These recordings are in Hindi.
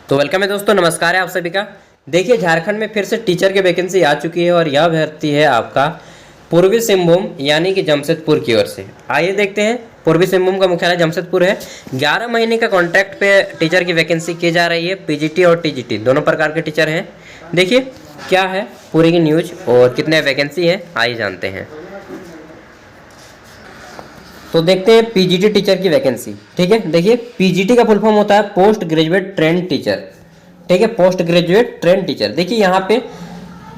तो वेलकम है दोस्तों, नमस्कार है आप सभी का। देखिए, झारखंड में फिर से टीचर की वैकेंसी आ चुकी है और यह भर्ती है आपका पूर्वी सिंहभूम यानी कि जमशेदपुर की ओर से। आइए देखते हैं। पूर्वी सिंहभूम का मुख्यालय जमशेदपुर है। 11 महीने का कॉन्ट्रैक्ट पे टीचर की वैकेंसी की जा रही है। पीजीटी और टीजीटी दोनों प्रकार के टीचर हैं। देखिए क्या है पूरी की न्यूज और कितने वैकेंसी है, आइए जानते हैं। तो देखते हैं पीजीटी टीचर की वैकेंसी। ठीक है, देखिए पीजीटी का फुल फॉर्म होता है पोस्ट ग्रेजुएट ट्रेंड टीचर। ठीक है, पोस्ट ग्रेजुएट ट्रेंड टीचर। देखिए यहाँ पे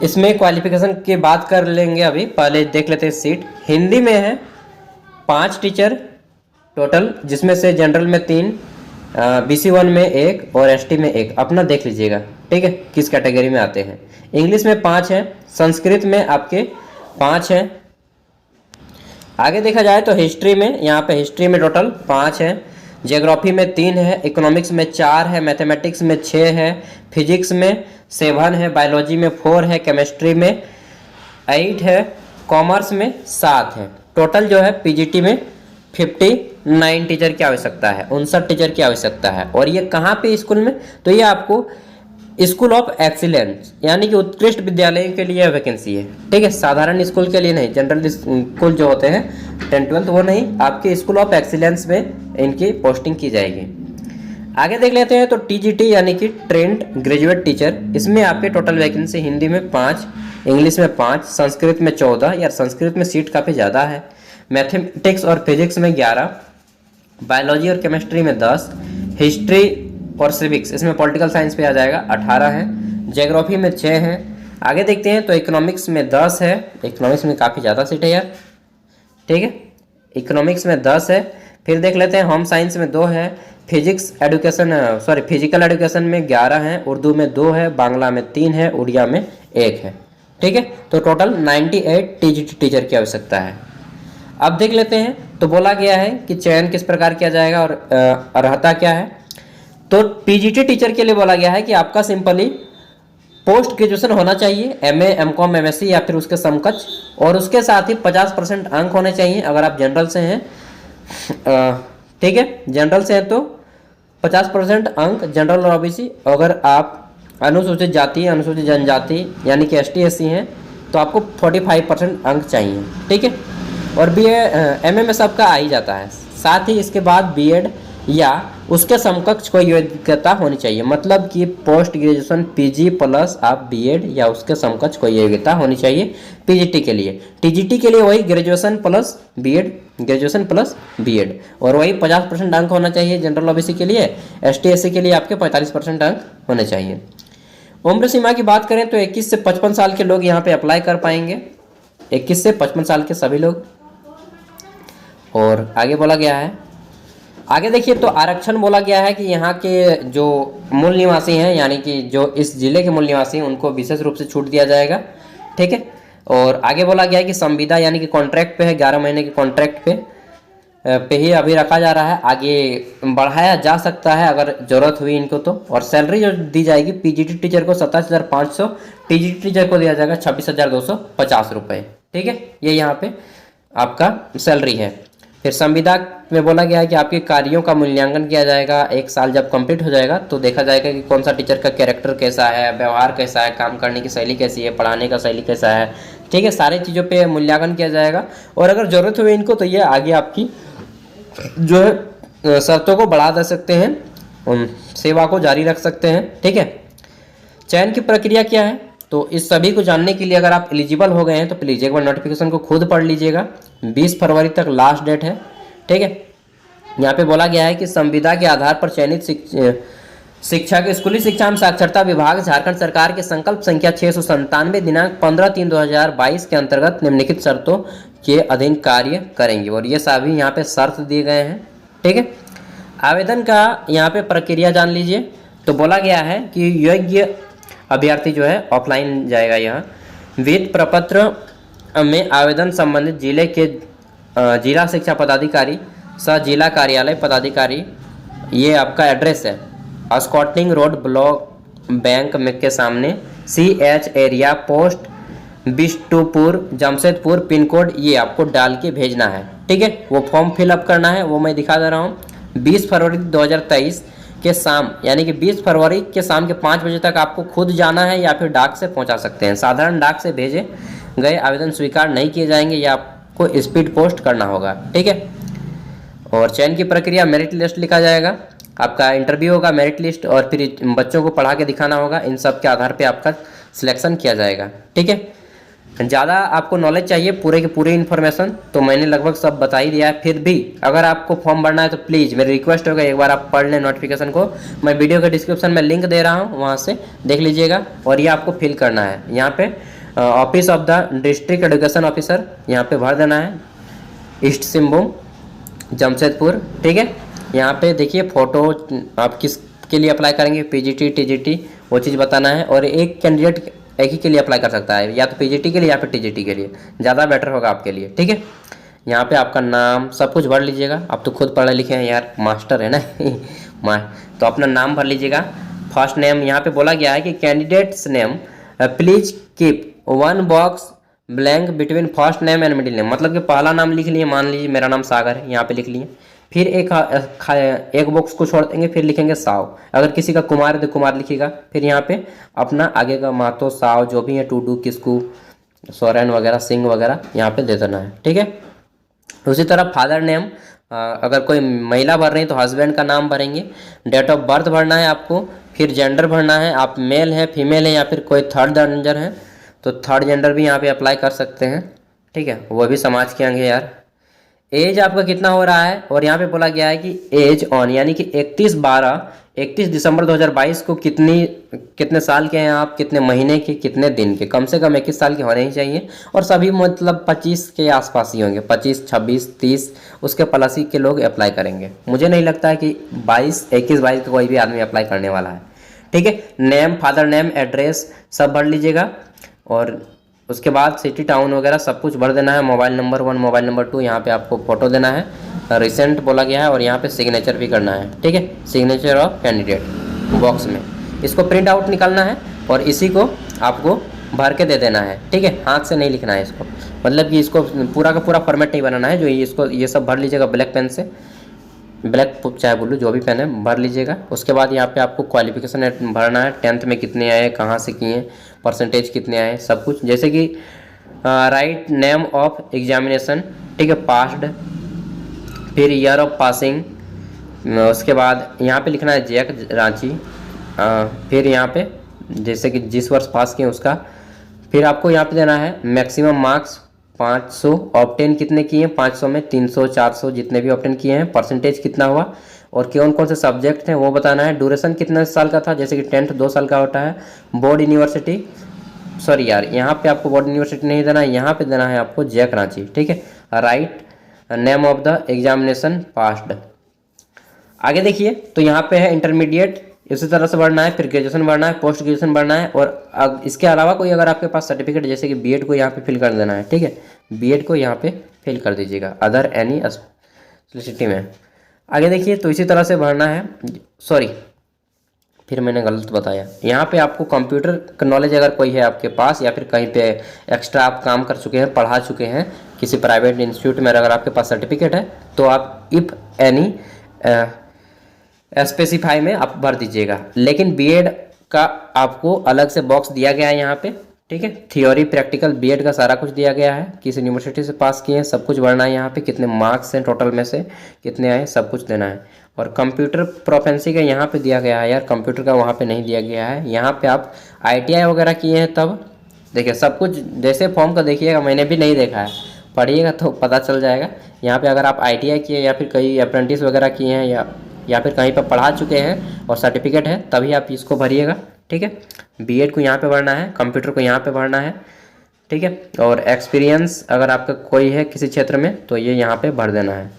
इसमें क्वालिफिकेशन की बात कर लेंगे, अभी पहले देख लेते हैं। सीट हिंदी में है 5 टीचर टोटल, जिसमें से जनरल में 3, BC1 में 1 और ST में 1। अपना देख लीजिएगा, ठीक है, किस कैटेगरी में आते हैं। इंग्लिश में 5 है, संस्कृत में आपके 5 हैं। आगे देखा जाए तो हिस्ट्री में, यहाँ पे हिस्ट्री में टोटल 5 है, ज्योग्राफी में 3 है, इकोनॉमिक्स में 4 है, मैथमेटिक्स में 6 है, फिजिक्स में 7 है, बायोलॉजी में 4 है, केमिस्ट्री में 8 है, कॉमर्स में 7 है। टोटल जो है पीजीटी में 59 टीचर की आवश्यकता है, 59 टीचर की आवश्यकता है। और ये कहाँ पे स्कूल में, तो ये आपको स्कूल ऑफ एक्सीलेंस यानी कि उत्कृष्ट विद्यालय के लिए वैकेंसी है। ठीक है, साधारण स्कूल के लिए नहीं, जनरल स्कूल जो होते हैं 10-12 वो नहीं, आपके स्कूल ऑफ एक्सीलेंस में इनकी पोस्टिंग की जाएगी। आगे देख लेते हैं। तो टीजीटी यानी कि ट्रेंड ग्रेजुएट टीचर, इसमें आपके टोटल वैकेंसी हिंदी में 5, इंग्लिश में 5, संस्कृत में 14, यार संस्कृत में सीट काफ़ी ज़्यादा है, मैथमेटिक्स और फिजिक्स में 11, बायोलॉजी और केमिस्ट्री में 10, हिस्ट्री और सिविक्स इसमें पॉलिटिकल साइंस पे आ जाएगा 18 है, ज्योग्राफी में 6 है। आगे देखते हैं तो इकोनॉमिक्स में 10 है, इकोनॉमिक्स में काफ़ी ज़्यादा सीट है यार। ठीक है, इकोनॉमिक्स में 10 है। फिर देख लेते हैं होम साइंस में 2 है, फिजिकल एजुकेशन में 11 है, उर्दू में 2 है, बांग्ला में 3 है, उड़िया में 1 है। ठीक है, तो टोटल 98 टीजीटी टीचर की आवश्यकता है। अब देख लेते हैं। तो बोला गया है कि चयन किस प्रकार किया जाएगा और अर्हता क्या है। तो पीजीटी टीचर के लिए बोला गया है कि आपका सिंपली पोस्ट ग्रेजुएशन होना चाहिए, MA, MCOM, MSc या फिर उसके समकक्ष, और उसके साथ ही 50% अंक होने चाहिए अगर आप जनरल से हैं। ठीक है, जनरल से हैं तो 50% अंक जनरल और OBC। अगर आप अनुसूचित जाति, अनुसूचित जनजाति यानी कि ST SC हैं तो आपको 45% अंक चाहिए। ठीक है, और MA में सबका आ ही जाता है। साथ ही इसके बाद BEd या उसके समकक्ष कोई योग्यता होनी चाहिए, मतलब कि पोस्ट ग्रेजुएशन PG प्लस आप BEd या उसके समकक्ष कोई योग्यता होनी चाहिए पीजीटी के लिए। टीजीटी के लिए वही graduation plus BEd, graduation plus BEd, और वही 50% अंक होना चाहिए जनरल OBC के लिए। ST SC के लिए आपके 45% अंक होने चाहिए। उम्र सीमा की बात करें तो 21 से 55 साल के लोग यहाँ पे अप्लाई कर पाएंगे, 21 से 55 साल के सभी लोग। और आगे बोला गया है, आगे देखिए तो आरक्षण बोला गया है कि यहाँ के जो मूल निवासी हैं यानी कि जो इस जिले के मूल निवासी हैं उनको विशेष रूप से छूट दिया जाएगा। ठीक है, और आगे बोला गया है कि संविदा यानी कि कॉन्ट्रैक्ट पे है, 11 महीने के कॉन्ट्रैक्ट पे ही अभी रखा जा रहा है। आगे बढ़ाया जा सकता है अगर ज़रूरत हुई इनको तो। और सैलरी जो दी जाएगी पीजीटी टीचर को 27,500, टीजीटी टीचर को दिया जाएगा 26,250 रुपये। ठीक है, ये यहाँ पे आपका सैलरी है। फिर संविदा में बोला गया है कि आपके कार्यों का मूल्यांकन किया जाएगा। 1 साल जब कंप्लीट हो जाएगा तो देखा जाएगा कि कौन सा टीचर का कैरेक्टर कैसा है, व्यवहार कैसा है, काम करने की शैली कैसी है, पढ़ाने का शैली कैसा है। ठीक है, सारी चीज़ों पे मूल्यांकन किया जाएगा। और अगर ज़रूरत हुई इनको तो ये आगे आपकी जो है शर्तों को बढ़ा दे सकते हैं, सेवा को जारी रख सकते हैं। ठीक है, चयन की प्रक्रिया क्या है तो इस सभी को जानने के लिए अगर आप एलिजिबल हो गए हैं तो प्लीज़ एक बार नोटिफिकेशन को खुद पढ़ लीजिएगा। 20 फरवरी तक लास्ट डेट है। ठीक है, यहाँ पे बोला गया है कि संविदा के आधार पर चयनित शिक्षक स्कूली शिक्षा एवं साक्षरता विभाग झारखंड सरकार के संकल्प संख्या 697 दिनांक 15/3/2022 के अंतर्गत निम्नलिखित शर्तों के अधीन कार्य करेंगे। और ये सभी यहाँ पे शर्त दिए गए हैं। ठीक है, आवेदन का यहाँ पे प्रक्रिया जान लीजिए। तो बोला गया है कि योग्य अभ्यर्थी जो है ऑफलाइन जाएगा। यहाँ वित्त प्रपत्र में आवेदन संबंधित जिले के जिला शिक्षा पदाधिकारी सह जिला कार्यालय पदाधिकारी, ये आपका एड्रेस है स्कॉटिंग रोड ब्लॉक बैंक में के सामने, CH area post Bistupur Jamshedpur pin code, ये आपको डाल के भेजना है। ठीक है, वो फॉर्म फिलअप करना है, वो मैं दिखा दे रहा हूँ। 20 फरवरी 2023 के शाम यानी कि 20 फरवरी के शाम के 5 बजे तक आपको खुद जाना है या फिर डाक से पहुंचा सकते हैं। साधारण डाक से भेजे गए आवेदन स्वीकार नहीं किए जाएंगे या आपको स्पीड पोस्ट करना होगा, ठीक है। और चयन की प्रक्रिया मेरिट लिस्ट लिखा जाएगा, आपका इंटरव्यू होगा, मेरिट लिस्ट, और फिर बच्चों को पढ़ा के दिखाना होगा। इन सब के आधार पे आपका सिलेक्शन किया जाएगा, ठीक है। ज़्यादा आपको नॉलेज चाहिए पूरे के पूरे इन्फॉर्मेशन तो मैंने लगभग सब बता ही दिया है। फिर भी अगर आपको फॉर्म भरना है तो प्लीज़ मेरी रिक्वेस्ट होगा एक बार आप पढ़ लें नोटिफिकेशन को। मैं वीडियो के डिस्क्रिप्शन में लिंक दे रहा हूँ, वहाँ से देख लीजिएगा। और ये आपको फिल करना है यहाँ पे office of the district education officer, यहाँ पे भर देना है, ईस्ट सिंहभूम जमशेदपुर, ठीक है। यहाँ पे देखिए फ़ोटो आप किस के लिए अप्लाई करेंगे, पीजीटी टीजीटी वो चीज़ बताना है। और एक कैंडिडेट एक ही के लिए अप्लाई कर सकता है, या तो पीजीटी के लिए या फिर टीजीटी के लिए, ज़्यादा बेटर होगा आपके लिए, ठीक है। यहाँ पे आपका नाम सब कुछ भर लीजिएगा। आप तो खुद पढ़े लिखे हैं यार, मास्टर है ना तो अपना नाम भर लीजिएगा। फर्स्ट नेम यहाँ पे बोला गया है कि candidates name please keep 1 box blank between first name and middle name, मतलब कि पहला नाम लिख लिए, मान लीजिए मेरा नाम सागर है, यहाँ पे लिख लिए। फिर एक बॉक्स को छोड़ देंगे, फिर लिखेंगे साव। अगर किसी का कुमार है तो कुमार लिखिएगा। फिर यहाँ पे अपना आगे का मातो साव जो भी है, टूडू किसकू सोरेन वगैरह सिंह वगैरह यहाँ पे दे देना है, ठीक है। उसी तरह फादर नेम, अगर कोई महिला भर रही है तो हस्बैंड का नाम भरेंगे। डेट ऑफ बर्थ भरना है आपको। फिर जेंडर भरना है, आप मेल है फीमेल है या फिर कोई थर्ड जेंडर है तो थर्ड जेंडर भी यहाँ पे अप्लाई कर सकते हैं, ठीक है। वो भी समाज के अंग यार। एज आपका कितना हो रहा है, और यहाँ पे बोला गया है कि एज ऑन यानी कि 31 दिसंबर 2022 को कितने साल के हैं आप, कितने महीने के, कितने दिन के, कम से कम 21 साल के होने ही चाहिए। और सभी मतलब 25 के आसपास ही होंगे, 25 26 30 उसके प्लस ही के लोग अप्लाई करेंगे। मुझे नहीं लगता है कि 21 22 का कोई भी आदमी अप्लाई करने वाला है, ठीक है। नेम, फादर नेम, एड्रेस सब भर लीजिएगा। और उसके बाद सिटी टाउन वगैरह सब कुछ भर देना है। मोबाइल नंबर 1 मोबाइल नंबर 2, यहाँ पे आपको फ़ोटो देना है, रिसेंट बोला गया है। और यहाँ पे सिग्नेचर भी करना है, ठीक है, सिग्नेचर ऑफ कैंडिडेट बॉक्स में। इसको प्रिंट आउट निकालना है और इसी को आपको भर के दे देना है, ठीक है। हाथ से नहीं लिखना है इसको, मतलब कि इसको पूरा का पूरा फॉर्मेट नहीं बनाना है। जो इसको ये सब भर लीजिएगा ब्लैक पेन से, ब्लैक चाहे ब्लू जो भी पेन है भर लीजिएगा। उसके बाद यहाँ पे आपको क्वालिफिकेशन भरना है, 10th में कितने आए, कहाँ से किए, परसेंटेज कितने आए, सब कुछ। जैसे कि राइट नेम ऑफ एग्जामिनेशन, ठीक है, पास्ड, फिर ईयर ऑफ पासिंग। उसके बाद यहाँ पे लिखना है जैक रांची। फिर यहाँ पे जैसे कि जिस वर्ष पास किए उसका। फिर आपको यहाँ पे देना है मैक्सिमम मार्क्स 500, ऑब्टेन कितने किए हैं 500 में, 300 400 जितने भी ऑब्टेन किए हैं, परसेंटेज कितना हुआ, और कौन कौन से सब्जेक्ट थे वो बताना है। ड्यूरेशन कितने साल का था, जैसे कि 10th 2 साल का होता है। बोर्ड यूनिवर्सिटी, सॉरी यार यहाँ पे आपको बोर्ड यूनिवर्सिटी नहीं देना है, यहाँ पे देना है आपको जैक रांची, ठीक है। Write name of the examination passed. आगे देखिए तो यहाँ पे है इंटरमीडिएट, इसी तरह से बढ़ना है। फिर ग्रेजुएशन बढ़ना है, पोस्ट ग्रेजुएशन बढ़ना है। और अब इसके अलावा कोई अगर आपके पास सर्टिफिकेट, जैसे कि बीएड को यहाँ पे फिल कर देना है, ठीक है, बीएड को यहाँ पे फिल कर दीजिएगा अदर एनी स्पेशलिटी में। आगे देखिए तो इसी तरह से भरना है, सॉरी फिर मैंने गलत बताया। यहाँ पे आपको कंप्यूटर का नॉलेज अगर कोई है आपके पास, या फिर कहीं पे एक्स्ट्रा आप काम कर चुके हैं, पढ़ा चुके हैं किसी प्राइवेट इंस्टीट्यूट में, अगर आपके पास सर्टिफिकेट है तो आप इफ़ एनी स्पेसिफाई में आप भर दीजिएगा। लेकिन बीएड का आपको अलग से बॉक्स दिया गया है यहाँ पे, ठीक है। थ्योरी प्रैक्टिकल बीएड का सारा कुछ दिया गया है, किस यूनिवर्सिटी से पास किए हैं सब कुछ भरना है। यहाँ पे कितने मार्क्स हैं टोटल में से कितने आए सब कुछ देना है। और कंप्यूटर प्रोफेंसी का यहाँ पे दिया गया है यार, कंप्यूटर का वहाँ पे नहीं दिया गया है। यहाँ पे आप ITI वगैरह किए हैं तब देखिए सब कुछ, जैसे फॉर्म का देखिएगा, मैंने भी नहीं देखा है, पढ़िएगा तो पता चल जाएगा। यहाँ पे अगर आप ITI किए या फिर कहीं अप्रेंटिस वगैरह किए हैं या फिर कहीं पर पढ़ा चुके हैं और सर्टिफिकेट है तभी आप इसको भरिएगा, ठीक है। बीएड को यहाँ पे भरना है, कंप्यूटर को यहाँ पे भरना है, ठीक है। और एक्सपीरियंस अगर आपका कोई है किसी क्षेत्र में तो ये यहाँ पे भर देना है।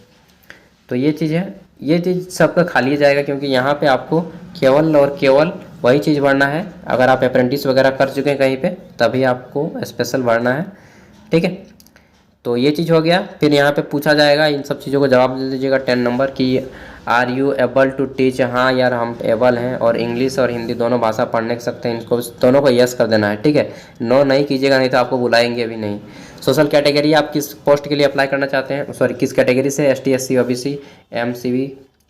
तो ये चीज़ है, ये चीज़ सबका खाली जाएगा, क्योंकि यहाँ पे आपको केवल और केवल वही चीज़ भरना है। अगर आप अप्रेंटिस वगैरह कर चुके हैं कहीं पे तभी आपको स्पेशल भरना है, ठीक है। तो ये चीज़ हो गया। फिर यहाँ पे पूछा जाएगा, इन सब चीज़ों को जवाब दे दीजिएगा 10 नंबर की। Are you able to teach, हाँ यार हम एबल हैं, और इंग्लिश और हिंदी दोनों भाषा पढ़ने सकते हैं, इनको दोनों को यस कर देना है, ठीक है। नो नहीं कीजिएगा, नहीं तो आपको बुलाएंगे भी नहीं। सोशल कैटेगरी, आप किस पोस्ट के लिए अप्लाई करना चाहते हैं, सॉरी किस कैटेगरी से, ST SC OBC MCV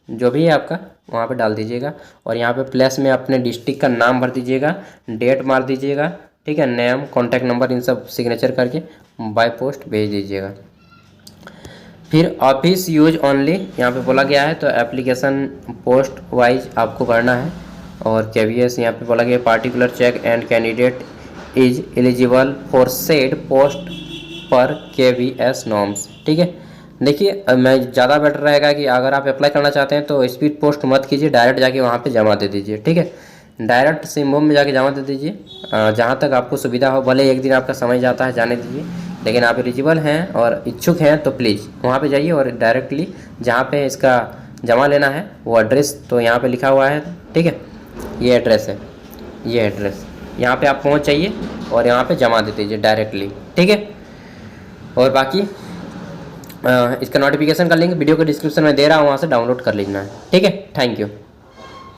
जो भी है आपका वहाँ पे डाल दीजिएगा। और यहाँ पे प्लस में अपने डिस्ट्रिक्ट का नाम भर दीजिएगा, डेट मार दीजिएगा, ठीक है, नेम, कॉन्टैक्ट नंबर, इन सब सिग्नेचर करके बाय पोस्ट भेज दीजिएगा। फिर ऑफिस यूज ओनली यहाँ पे बोला गया है, तो एप्लीकेशन पोस्ट वाइज आपको करना है। और KVS यहाँ पे बोला गया particular check and candidate is eligible for said post पर KVS नॉर्म्स, ठीक है। देखिए मैं ज़्यादा बेटर रहेगा कि अगर आप अप्लाई करना चाहते हैं तो स्पीड पोस्ट मत कीजिए, डायरेक्ट जाके वहाँ पे जमा दे दीजिए, ठीक है। डायरेक्ट सिंहभूम में जाके जमा दे दीजिए, जहाँ तक आपको सुविधा हो। भले एक दिन आपका समय जाता है, जाने दीजिए, लेकिन आप एलिजिबल हैं और इच्छुक हैं तो प्लीज़ वहाँ पे जाइए और डायरेक्टली जहाँ पे इसका जमा लेना है वो एड्रेस तो यहाँ पे लिखा हुआ है, ठीक है। ये एड्रेस है, ये एड्रेस, यहाँ पे आप पहुँच जाइए और यहाँ पे जमा दे दीजिए डायरेक्टली, ठीक है। और बाकी इसका नोटिफिकेशन का लिंक वीडियो के डिस्क्रिप्शन में दे रहा हूँ, वहाँ से डाउनलोड कर लेना है, ठीक है। Thank you.